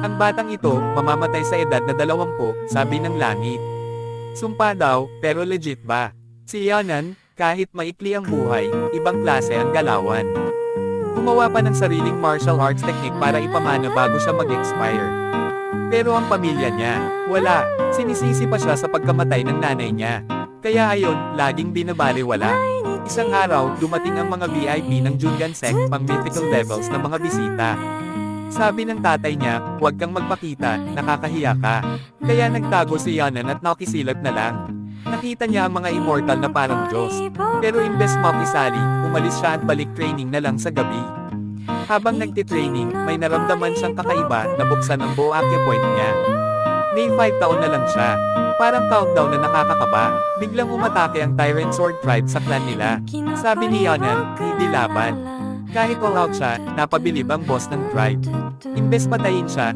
Ang batang ito, mamamatay sa edad na 20, sabi ng langit. Sumpa daw, pero legit ba? Si Yanan, kahit maikli ang buhay, ibang klase ang galawan. Gumawa pa ng sariling martial arts technique para ipamana bago siya mag-expire. Pero ang pamilya niya, wala. Sinisisi pa siya sa pagkamatay ng nanay niya. Kaya ayon, laging binabaliwala. Isang araw, dumating ang mga VIP ng Jungan Sect, pang mythical levels na mga bisita. Sabi ng tatay niya, huwag kang magpakita, nakakahiya ka. Kaya nagtago si Yanan at nakisilap na lang. Nakita niya ang mga immortal na parang Diyos. Pero imbes makisali, umalis siya at balik training na lang sa gabi. Habang nagtitraining, may naramdaman siyang kakaiba na buksan ang bow acupoint niya. May 5 taon na lang siya. Parang countdown na nakakakaba. Biglang umatake ang Tyrant Sword Tribe sa clan nila. Sabi ni Yanan, hindi laban. Kahit all out siya, napabilib ang boss ng tribe. Imbes patayin siya,